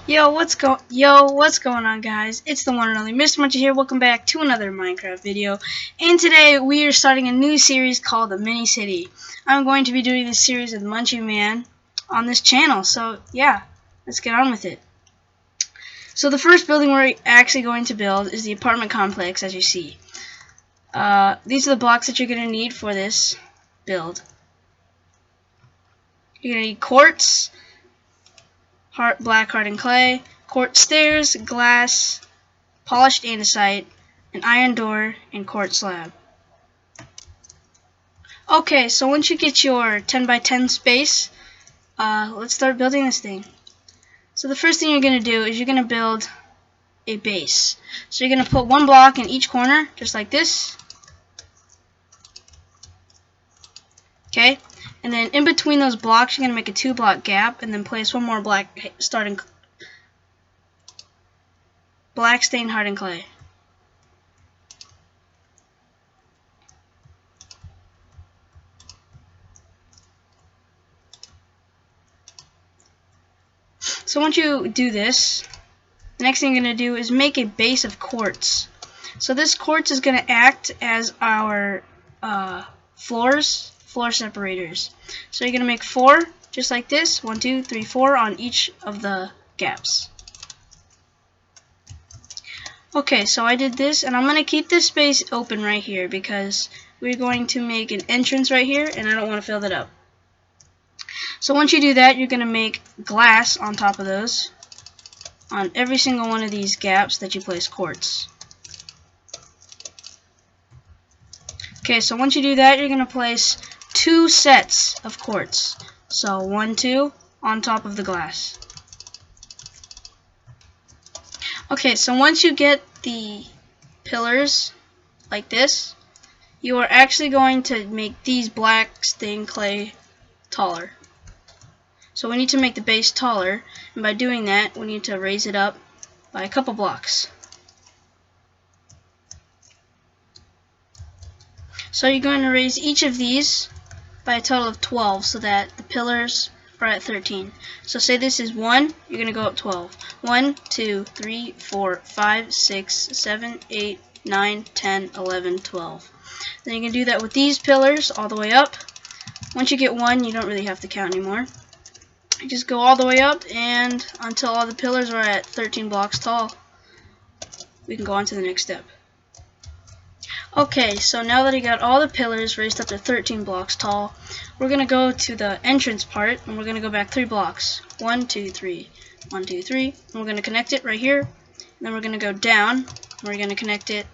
What's going on, guys? It's the one and only MrMunchie here. Welcome back to another Minecraft video. And today we are starting a new series called the MiniCity. I'm going to be doing this series with Munchie Man on this channel. So yeah, let's get on with it. So the first building we're actually going to build is the apartment complex, as you see. These are the blocks that you're going to need for this build. You're going to need quartz, black hardened clay, quartz stairs, glass, polished andesite, an iron door, and quartz slab. Okay, so once you get your 10 by 10 space, let's start building this thing. So the first thing you're going to do is you're going to build a base. So you're going to put one block in each corner, just like this. Okay, and then in between those blocks, you're going to make a 2-block gap, and then place one more black stained hardened clay. So once you do this, the next thing you're going to do is make a base of quartz. So this quartz is going to act as our floor separators. So you're going to make 4, just like this, 1, 2, 3, 4 on each of the gaps. Okay, so I did this, and I'm going to keep this space open right here because we're going to make an entrance right here, and I don't want to fill that up. So once you do that, you're going to make glass on top of those, on every single one of these gaps that you place quartz. Okay, so once you do that, you're going to place 2 sets of quartz. So 1, 2 on top of the glass. Okay, so once you get the pillars like this, you are actually going to make these black stained clay taller. So we need to make the base taller, and by doing that, we need to raise it up by a couple blocks. So you're going to raise each of these by a total of 12 so that the pillars are at 13. So say this is 1, you're going to go up 12. 1, 2, 3, 4, 5, 6, 7, 8, 9, 10, 11, 12. Then you can do that with these pillars all the way up. Once you get 1, you don't really have to count anymore. You just go all the way up and until all the pillars are at 13 blocks tall. We can go on to the next step. Okay, so now that I got all the pillars raised up to 13 blocks tall, we're going to go to the entrance part, and we're going to go back 3 blocks. 1, 2, 3. 1, 2, 3. And we're going to connect it right here. And then we're going to go down, and we're going to connect it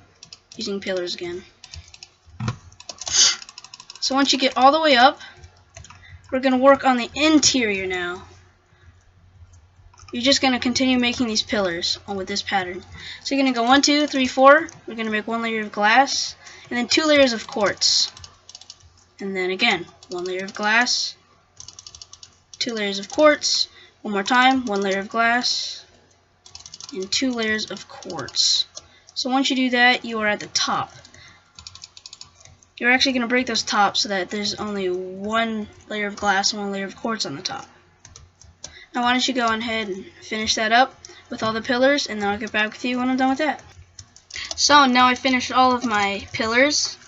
using pillars again. So once you get all the way up, we're going to work on the interior now. You're just going to continue making these pillars with this pattern. So you're going to go 1, 2, 3, 4. We're going to make 1 layer of glass, and then 2 layers of quartz. And then again, 1 layer of glass, 2 layers of quartz. One more time, 1 layer of glass, and 2 layers of quartz. So once you do that, you are at the top. You're actually going to break those tops so that there's only 1 layer of glass and 1 layer of quartz on the top. Now why don't you go ahead and finish that up with all the pillars, and then I'll get back with you when I'm done with that. So now I finished all of my pillars,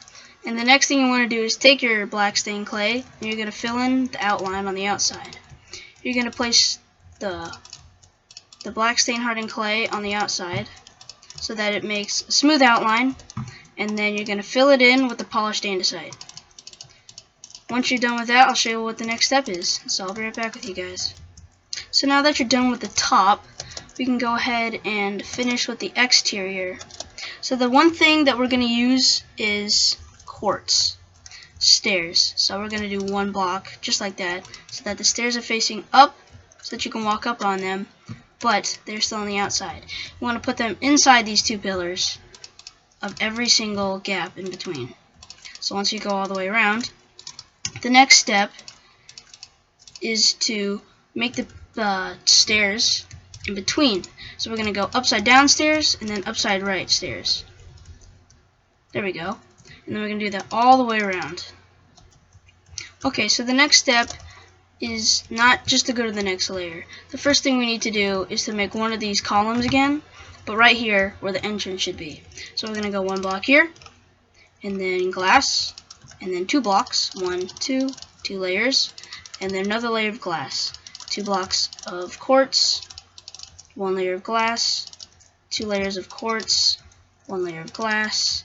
and the next thing you want to do is take your black stained clay, and you're going to fill in the outline on the outside. You're going to place the black stained hardened clay on the outside so that it makes a smooth outline, and then you're going to fill it in with the polished andesite. Once you're done with that, I'll show you what the next step is. So I'll be right back with you guys. So now that you're done with the top, we can go ahead and finish with the exterior. So the one thing that we're going to use is quartz stairs. So we're going to do 1 block just like that, so that the stairs are facing up so that you can walk up on them, but they're still on the outside. You want to put them inside these 2 pillars of every single gap in between. So once you go all the way around, the next step is to make the stairs in between. So we're going to go upside down stairs and then upside right stairs. There we go. And then we're going to do that all the way around. Okay, so the next step is not just to go to the next layer. The first thing we need to do is to make one of these columns again, but right here where the entrance should be. So we're going to go one block here, and then glass, and then 2 blocks, 1, 2 layers, and then another layer of glass, 2 blocks of quartz, 1 layer of glass, 2 layers of quartz, 1 layer of glass,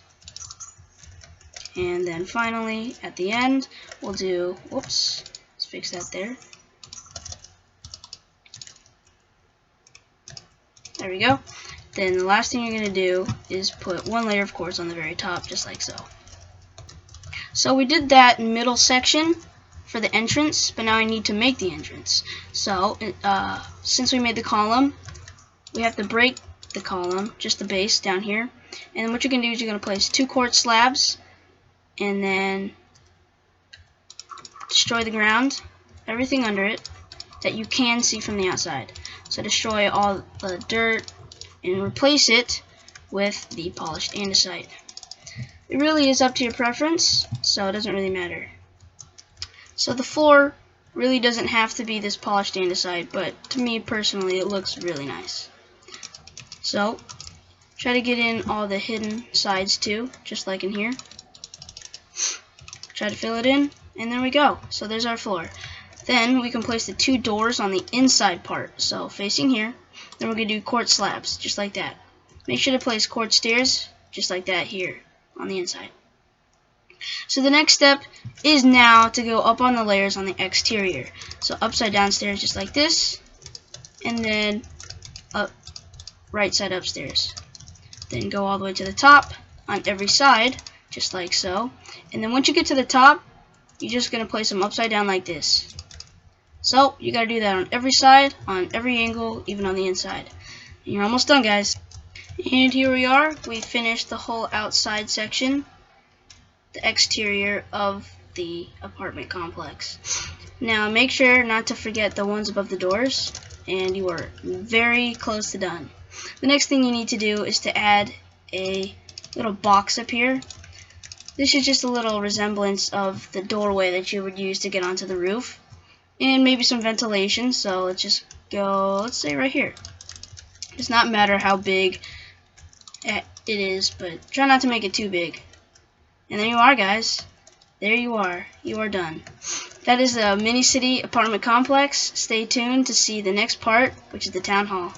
and then finally at the end we'll do, whoops, let's fix that there. There we go. Then the last thing you're going to do is put 1 layer of quartz on the very top, just like so. So we did that middle section for the entrance, but now I need to make the entrance. So since we made the column, we have to break the column, just the base down here. And then what you're going to do is you're going to place 2 quartz slabs, and then destroy the ground, everything under it that you can see from the outside. So destroy all the dirt and replace it with the polished andesite. It really is up to your preference, so it doesn't really matter. So the floor really doesn't have to be this polished andesite, but to me personally it looks really nice. So try to get in all the hidden sides too, just like in here. Try to fill it in, and there we go. So there's our floor. Then we can place the 2 doors on the inside part, so facing here. Then we're going to do quartz slabs, just like that. Make sure to place quartz stairs, just like that here, on the inside. So the next step is now to go up on the layers on the exterior. So upside down stairs, just like this, and then up, right side upstairs. Then go all the way to the top on every side, just like so. And then once you get to the top, you're just going to place them upside down like this. So you got to do that on every side, on every angle, even on the inside. And you're almost done, guys. And here we are. We finished the whole outside section, the exterior of the apartment complex. Now make sure not to forget the ones above the doors, and you are very close to done. The next thing you need to do is to add a little box up here. This is just a little resemblance of the doorway that you would use to get onto the roof, and maybe some ventilation. So let's just go, let's say right here. It does not matter how big it is, but try not to make it too big. And there you are, guys. There you are. You are done. That is the MiniCity apartment complex. Stay tuned to see the next part, which is the town hall.